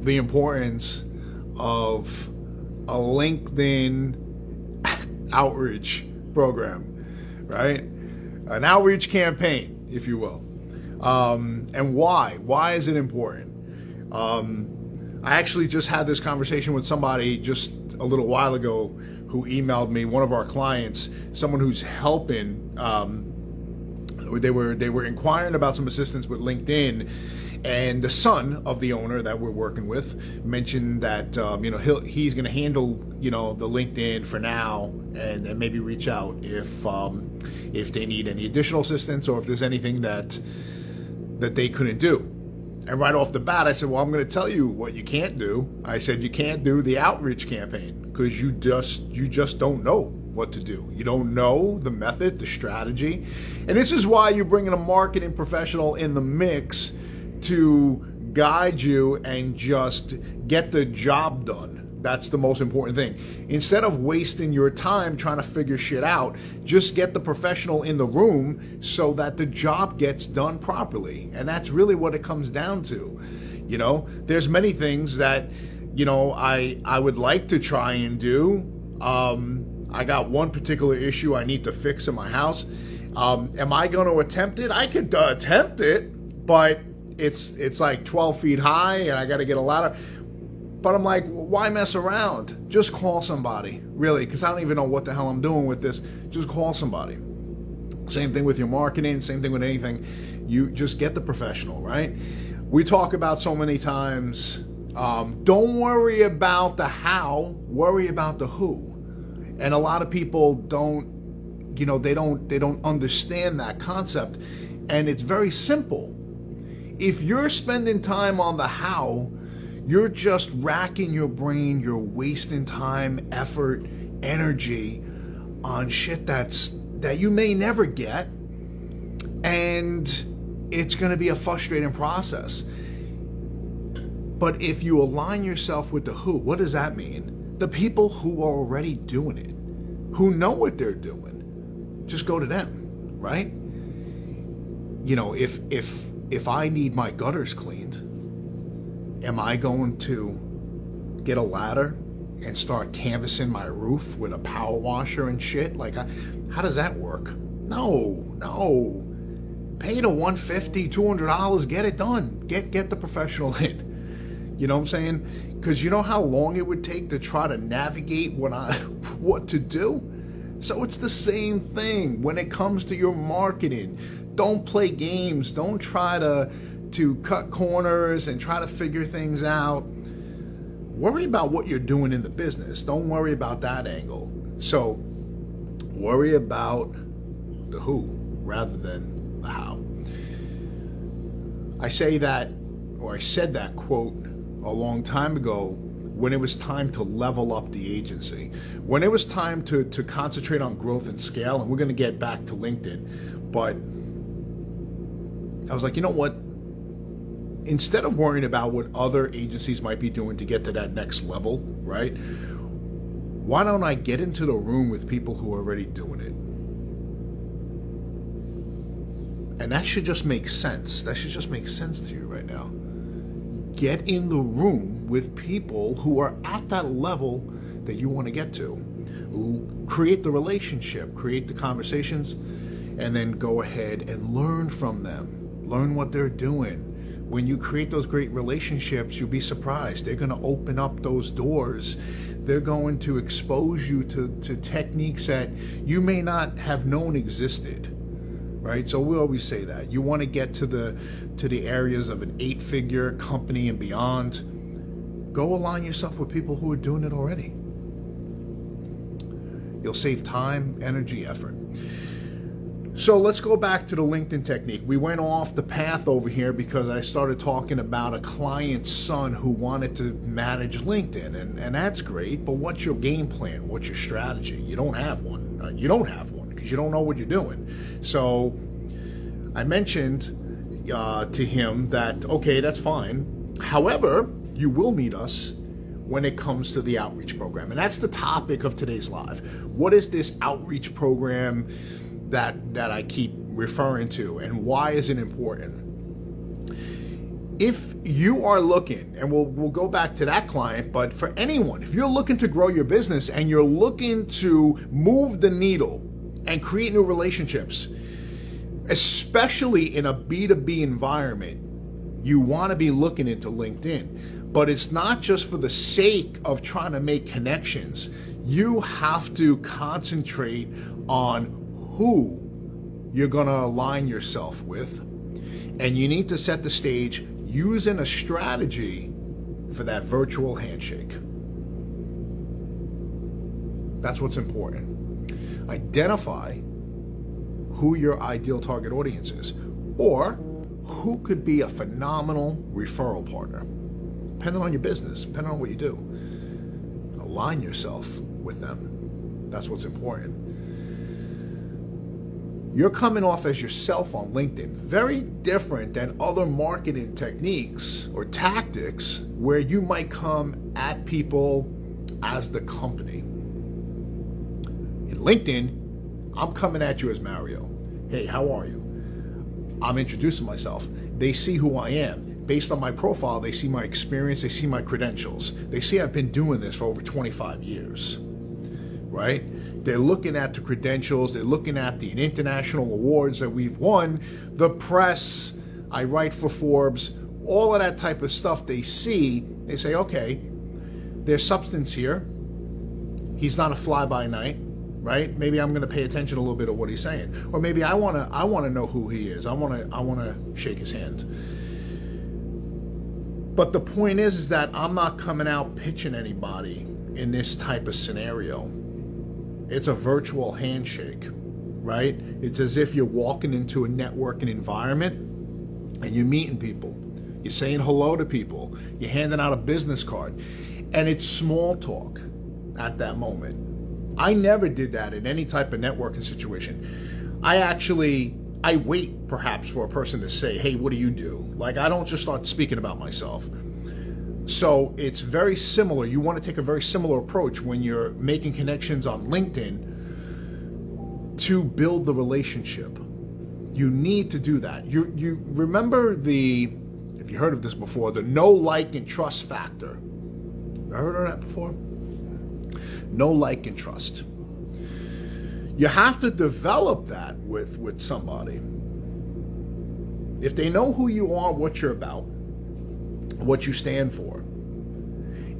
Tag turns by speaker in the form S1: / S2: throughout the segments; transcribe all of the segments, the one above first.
S1: the importance of a LinkedIn outreach program, right? An outreach campaign, if you will. And why? Why is it important? I actually just had this conversation with somebody just a little while ago who emailed me, one of our clients, someone who's helping. They were inquiring about some assistance with LinkedIn, and the son of the owner that we're working with mentioned that he's going to handle the LinkedIn for now, and then maybe reach out if they need any additional assistance or if there's anything that they couldn't do. And right off the bat, I said, well, I'm going to tell you what you can't do. I said you can't do the outreach campaign because you just don't know what to do. You don't know the method, the strategy. And this is why you're bringing a marketing professional in the mix to guide you and just get the job done. That's the most important thing. Instead of wasting your time trying to figure shit out, just get the professional in the room so that the job gets done properly. And that's really what it comes down to. There's many things that, I would like to try and do. I got one particular issue I need to fix in my house. Am I going to attempt it? I could attempt it, but it's like 12 feet high and I got to get a ladder. But I'm like, why mess around? Just call somebody, really, because I don't even know what the hell I'm doing with this. Just call somebody. Same thing with your marketing, same thing with anything. You just get the professional, right? We talk about so many times, don't worry about the how, worry about the who. And a lot of people don't, they don't understand that concept. And it's very simple. If you're spending time on the how, you're just racking your brain, you're wasting time, effort, energy on shit that you may never get, and it's going to be a frustrating process. But if you align yourself with the who, what does that mean? The people who are already doing it, who know what they're doing, just go to them, right? If I need my gutters cleaned, am I going to get a ladder and start canvassing my roof with a power washer and shit? Like, how does that work? No. Pay the $150, $200, get it done. Get the professional in. You know what I'm saying? Because you know how long it would take to try to navigate what to do? So it's the same thing when it comes to your marketing. Don't play games. Don't try to cut corners and try to figure things out. Worry about what you're doing in the business. Don't worry about that angle. So worry about the who rather than the how. I said that quote a long time ago when it was time to level up the agency. When it was time to concentrate on growth and scale, and we're going to get back to LinkedIn, but I was like, you know what? Instead of worrying about what other agencies might be doing to get to that next level, right? Why don't I get into the room with people who are already doing it? And that should just make sense. That should just make sense to you right now. Get in the room with people who are at that level that you want to get to. Create the relationship, create the conversations, and then go ahead and learn from them. Learn what they're doing. When you create those great relationships, you'll be surprised. They're going to open up those doors. They're going to expose you to techniques that you may not have known existed, right? So we always say that. You want to get to the areas of an 8-figure company and beyond. Go align yourself with people who are doing it already. You'll save time, energy, effort. So let's go back to the LinkedIn technique. We went off the path over here because I started talking about a client's son who wanted to manage LinkedIn, and that's great, but what's your game plan? What's your strategy? You don't have one. You don't have one because you don't know what you're doing. So I mentioned to him that, okay, that's fine. However, you will meet us when it comes to the outreach program. And that's the topic of today's live. What is this outreach program that I keep referring to, and why is it important? If you are looking, and we'll go back to that client, but for anyone, if you're looking to grow your business and you're looking to move the needle and create new relationships, especially in a B2B environment, you want to be looking into LinkedIn. But it's not just for the sake of trying to make connections. You have to concentrate on who you're going to align yourself with, and you need to set the stage using a strategy for that virtual handshake. That's what's important. Identify who your ideal target audience is, or who could be a phenomenal referral partner, depending on your business, depending on what you do. Align yourself with them. That's what's important. You're coming off as yourself on LinkedIn, very different than other marketing techniques or tactics where you might come at people as the company. In LinkedIn, I'm coming at you as Mario. Hey, how are you? I'm introducing myself. They see who I am. Based on my profile, they see my experience, they see my credentials. They see I've been doing this for over 25 years, right? They're looking at the credentials, they're looking at the international awards that we've won, the press, I write for Forbes, all of that type of stuff they see, they say, okay, there's substance here. He's not a fly-by-night, right? Maybe I'm gonna pay attention a little bit of what he's saying. Or maybe I wanna know who he is. I wanna shake his hand. But the point is that I'm not coming out pitching anybody in this type of scenario. It's a virtual handshake, right? It's as if you're walking into a networking environment and you're meeting people. You're saying hello to people. You're handing out a business card. And it's small talk at that moment. I never did that in any type of networking situation. I wait perhaps for a person to say, hey, what do you do? Like, I don't just start speaking about myself. So it's very similar. You want to take a very similar approach when you're making connections on LinkedIn to build the relationship. You need to do that. You remember if you heard of this before, the know, like, and trust factor. Ever heard of that before? Know, like, and trust. You have to develop that with somebody. If they know who you are, what you're about, what you stand for,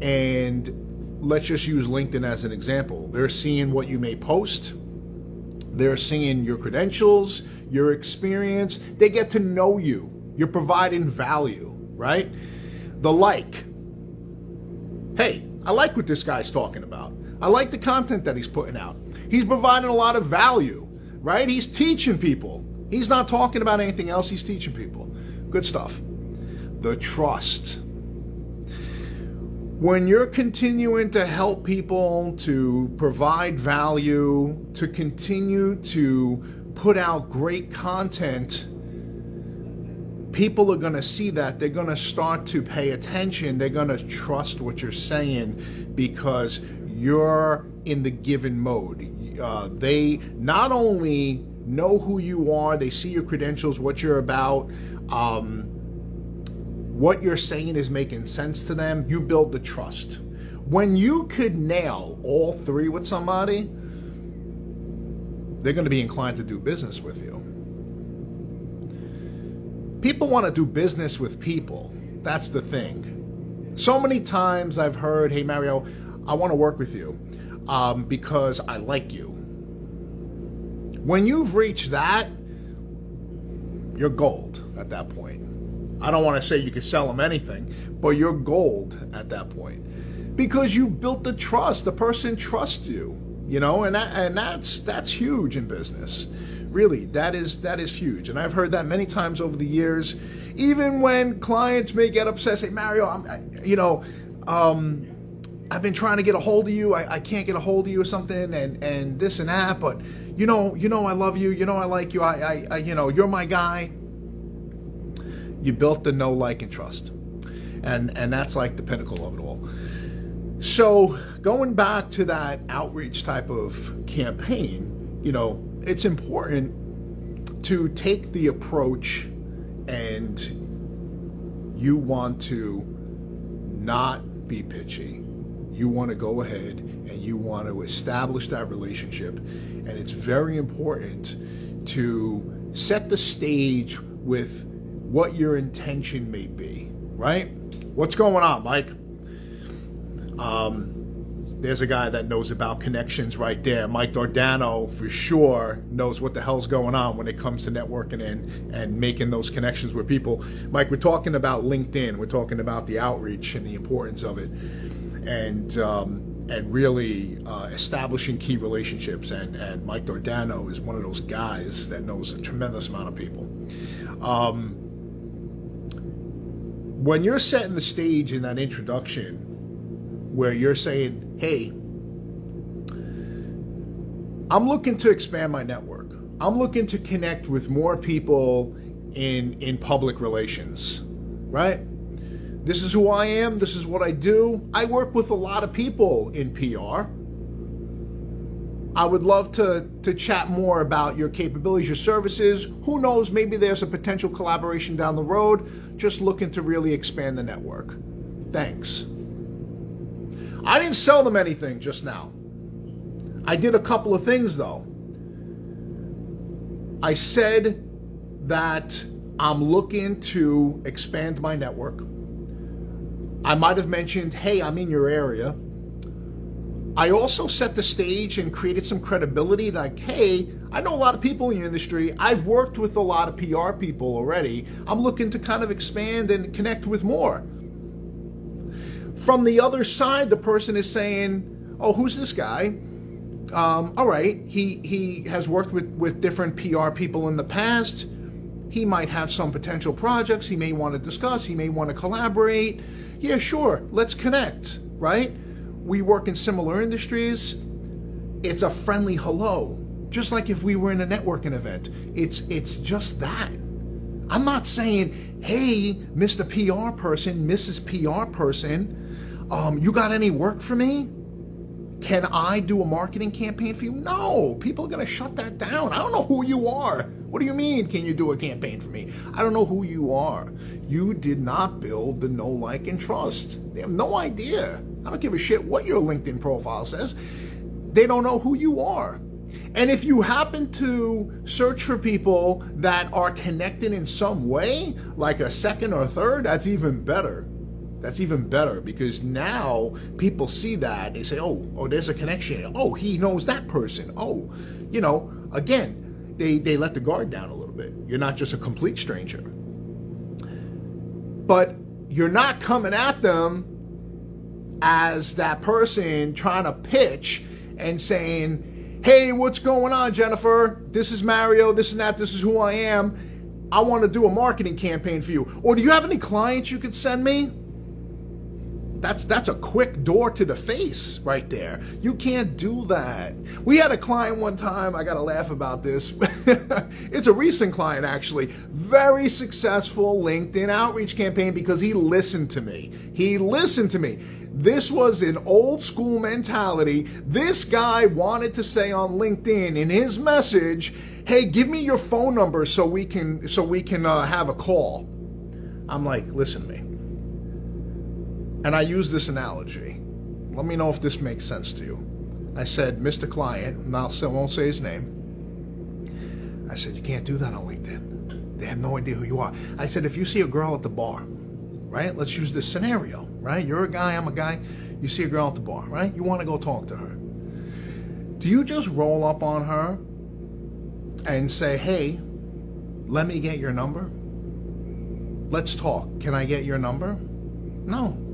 S1: and let's just use LinkedIn as an example. They're seeing what you may post. They're seeing your credentials, your experience. They get to know you. You're providing value, right? The like. Hey, I like what this guy's talking about. I like the content that he's putting out. He's providing a lot of value, right? He's teaching people. He's not talking about anything else. He's teaching people. Good stuff. The trust. When you're continuing to help people, to provide value, to continue to put out great content, people are going to see that. They're going to start to pay attention. They're going to trust what you're saying because you're in the given mode. They not only know who you are, they see your credentials, what you're about, what you're saying is making sense to them. You build the trust. When you could nail all three with somebody, they're going to be inclined to do business with you. People want to do business with people. That's the thing. So many times I've heard, hey Mario, I want to work with you because I like you. When you've reached that, you're gold at that point. I don't want to say you can sell them anything, but you're gold at that point because you built the trust. The person trusts you, you know, and that's huge in business. Really, that is huge. And I've heard that many times over the years, even when clients may get upset, say, Mario, I've been trying to get a hold of you. I can't get a hold of you or something, and this and that, but you know, I love you. You know, I like you. I you're my guy. You built the know, like, and trust. And that's like the pinnacle of it all. So going back to that outreach type of campaign, you know, it's important to take the approach and you want to not be pitchy. You want to go ahead and you want to establish that relationship. And it's very important to set the stage with what your intention may be, right? What's going on, Mike? There's a guy that knows about connections right there. Mike Dordano, for sure, knows what the hell's going on when it comes to networking and making those connections with people. Mike, we're talking about LinkedIn. We're talking about the outreach and the importance of it, and really establishing key relationships. And Mike Dordano is one of those guys that knows a tremendous amount of people. When you're setting the stage in that introduction, where you're saying, hey, I'm looking to expand my network. I'm looking to connect with more people in public relations, right? This is who I am. This is what I do. I work with a lot of people in PR. I would love to chat more about your capabilities, your services. Who knows, maybe there's a potential collaboration down the road. Just looking to really expand the network. Thanks. I didn't sell them anything just now. I did a couple of things though. I said that I'm looking to expand my network. I might have mentioned, hey, I'm in your area. I also set the stage and created some credibility, like, hey, I know a lot of people in your industry. I've worked with a lot of PR people already. I'm looking to kind of expand and connect with more. From the other side, the person is saying, oh, who's this guy? All right, he has worked with different PR people in the past. He might have some potential projects he may want to discuss. He may want to collaborate. Yeah, sure, let's connect, right? We work in similar industries. It's a friendly hello, just like if we were in a networking event. It's just that. I'm not saying, hey, Mr. PR person, Mrs. PR person, you got any work for me? Can I do a marketing campaign for you? No, people are going to shut that down. I don't know who you are. What do you mean, can you do a campaign for me? I don't know who you are. You did not build the know, like, and trust. They have no idea. I don't give a shit what your LinkedIn profile says. They don't know who you are. And if you happen to search for people that are connected in some way, like a second or third, that's even better. That's even better, because now people see that. They say, oh, there's a connection. Oh, he knows that person. Oh, again, they let the guard down a little bit. You're not just a complete stranger. But you're not coming at them as that person trying to pitch and saying, hey, what's going on, Jennifer? This is Mario, this and that, this is who I am. I want to do a marketing campaign for you. Or do you have any clients you could send me? That's a quick door to the face right there. You can't do that. We had a client one time, I gotta laugh about this. It's a recent client actually. Very successful LinkedIn outreach campaign because he listened to me. He listened to me. This was an old school mentality. This guy wanted to say on LinkedIn in his message, hey, give me your phone number so we can have a call. I'm like, listen to me. And I use this analogy. Let me know if this makes sense to you. I said, Mr. Client, I won't say his name. I said, you can't do that on LinkedIn. They have no idea who you are. I said, if you see a girl at the bar, right? Let's use this scenario, right? You're a guy, I'm a guy. You see a girl at the bar, right? You want to go talk to her. Do you just roll up on her and say, hey, let me get your number? Let's talk. Can I get your number? No.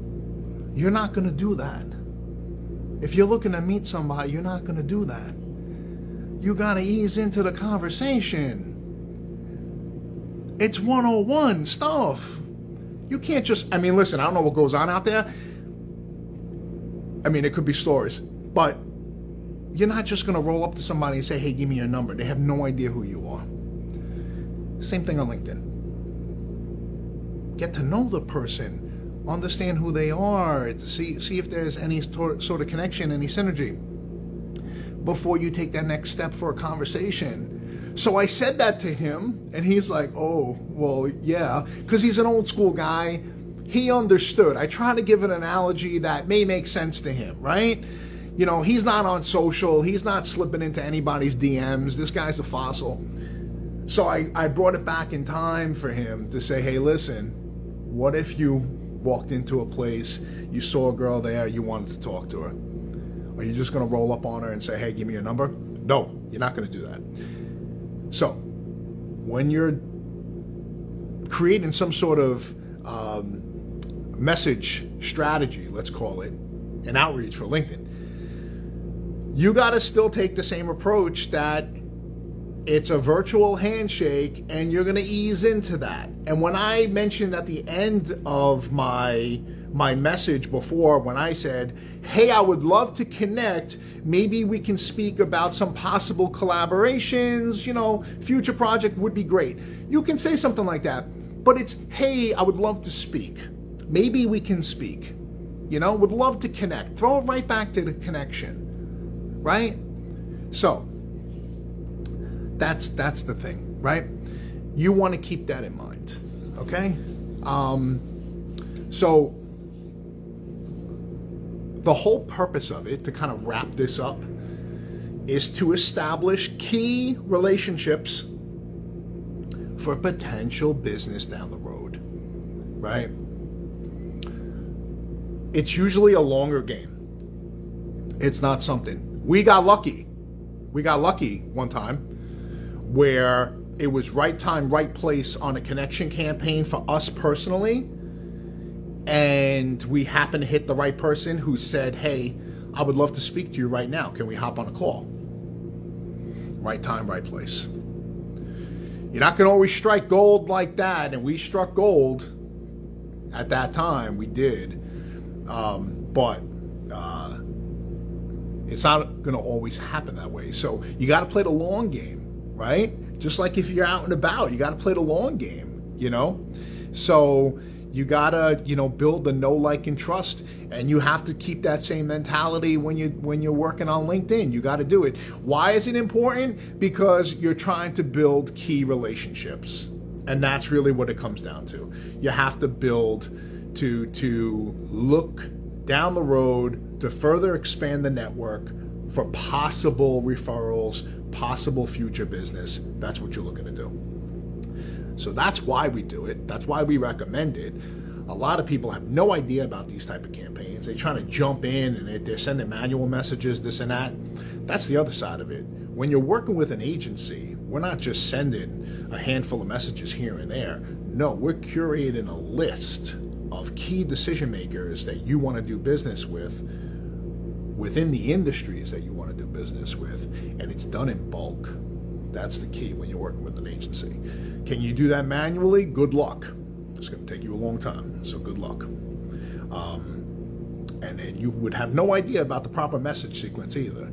S1: You're not going to do that. If you're looking to meet somebody, you're not going to do that. You got to ease into the conversation. It's 101 stuff. You can't just, listen, I don't know what goes on out there. It could be stories. But you're not just going to roll up to somebody and say, hey, give me your number. They have no idea who you are. Same thing on LinkedIn. Get to know the person. Understand who they are, to see if there's any sort of connection, any synergy, before you take that next step for a conversation. So I said that to him, and he's like, oh, well, yeah, because he's an old school guy. he understood. I try to give an analogy that may make sense to him, right? You know, he's not on social. He's not slipping into anybody's DMs. This guy's a fossil. So I brought it back in time for him to say, hey, listen, what if you walked into a place, you saw a girl there, you wanted to talk to her? Are you just going to roll up on her and say, hey, give me your number? No, you're not going to do that. So when you're creating some sort of message strategy, let's call it, an outreach for LinkedIn, you got to still take the same approach that it's a virtual handshake and you're going to ease into that. And when I mentioned at the end of my message before, when I said, hey, I would love to connect, maybe we can speak about some possible collaborations, you know, future project would be great. You can say something like that, but it's, hey, I would love to speak. Maybe we can speak, you know, would love to connect. Throw it right back to the connection. Right? So that's the thing, right? You want to keep that in mind, okay? So the whole purpose of it, to kind of wrap this up, is to establish key relationships for potential business down the road, right? It's usually a longer game. It's not something. We got lucky. We got lucky one time where it was right time, right place on a connection campaign for us personally. And we happened to hit the right person who said, hey, I would love to speak to you right now. Can we hop on a call? Right time, right place. You're not going to always strike gold like that. And we struck gold at that time. We did. But it's not going to always happen that way. So you got to play the long game, right? Just like if you're out and about, you got to play the long game, you know? So you got to, you know, build the know, like, and trust. And you have to keep that same mentality when you're working on LinkedIn. You got to do it. Why is it important? Because you're trying to build key relationships. And that's really what it comes down to. You have to build to look down the road to further expand the network for possible referrals, possible future business. That's what you're looking to do. So that's why we do it. That's why we recommend it. A lot of people have no idea about these type of campaigns. They're trying to jump in and they're sending manual messages, this and that. That's the other side of it. When you're working with an agency, we're not just sending a handful of messages here and there. No, we're curating a list of key decision makers that you want to do business with within the industries that you want to do business with, and it's done in bulk. That's the key when you're working with an agency. Can you do that manually? Good luck. It's going to take you a long time, so good luck. And then you would have no idea about the proper message sequence either.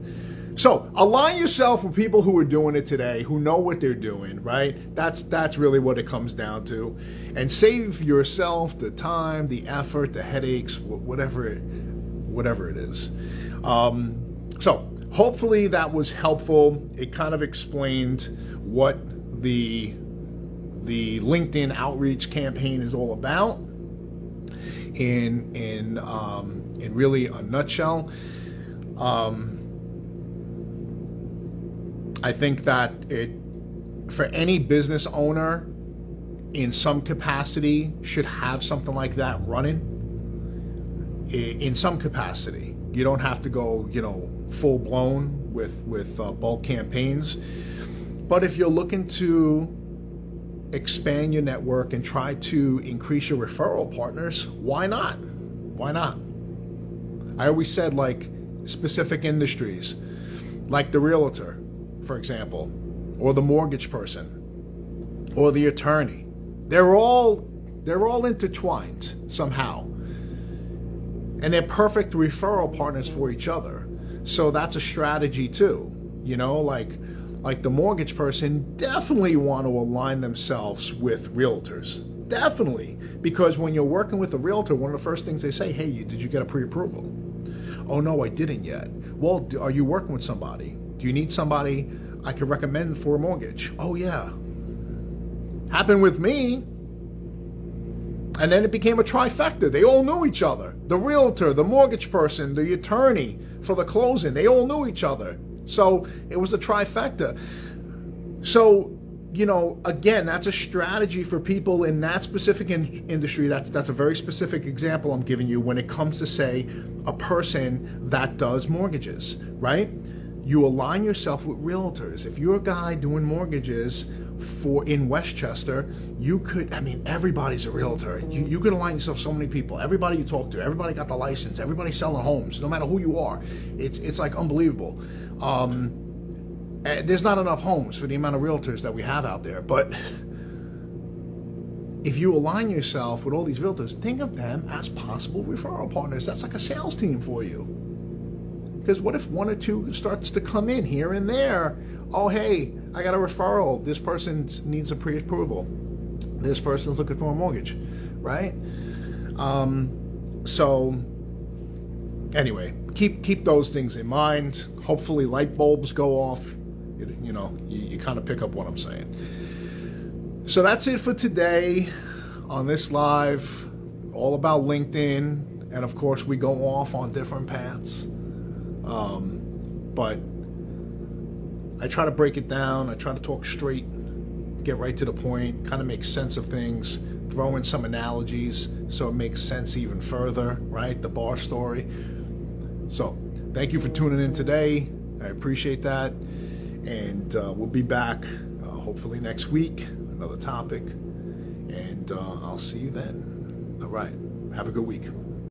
S1: So align yourself with people who are doing it today, who know what they're doing, right? That's really what it comes down to. And save yourself the time, the effort, the headaches, whatever it is. So hopefully that was helpful. It kind of explained what the LinkedIn outreach campaign is all about in really a nutshell. I think that for any business owner in some capacity should have something like that running in some capacity. You don't have to go, full blown with bulk campaigns. But if you're looking to expand your network and try to increase your referral partners, why not? Why not? I always said, like, specific industries, like the realtor, for example, or the mortgage person, or the attorney. They're all intertwined somehow. And they're perfect referral partners for each other. So that's a strategy too. Like the mortgage person definitely want to align themselves with realtors. Definitely. Because when you're working with a realtor, one of the first things they say, hey, did you get a pre-approval? Oh, no, I didn't yet. Well, are you working with somebody? Do you need somebody I could recommend for a mortgage? Oh, yeah. Happened with me. And then it became a trifecta. They all knew each other. The realtor, the mortgage person, the attorney for the closing, they all knew each other. So it was a trifecta. So, you know, again, that's a strategy for people in that specific industry. That's a very specific example I'm giving you when it comes to, say, a person that does mortgages, right? You align yourself with realtors. If you're a guy doing mortgages in Westchester, you could, I mean, everybody's a realtor. You could align yourself with so many people. Everybody you talk to, everybody got the license, everybody's selling homes, no matter who you are. It's like unbelievable. There's not enough homes for the amount of realtors that we have out there, but if you align yourself with all these realtors, think of them as possible referral partners. That's like a sales team for you. Because what if one or two starts to come in here and there? Oh, hey, I got a referral. This person needs a pre-approval. This person's looking for a mortgage, right? So anyway, keep those things in mind. Hopefully light bulbs go off. You know, you kind of pick up what I'm saying. So that's it for today on this live, all about LinkedIn. And of course, we go off on different paths. But I try to break it down. I try to talk straight, get right to the point, kind of make sense of things, throw in some analogies so it makes sense even further, right? The bar story. So thank you for tuning in today. I appreciate that. And we'll be back hopefully next week, another topic. And I'll see you then. All right. Have a good week.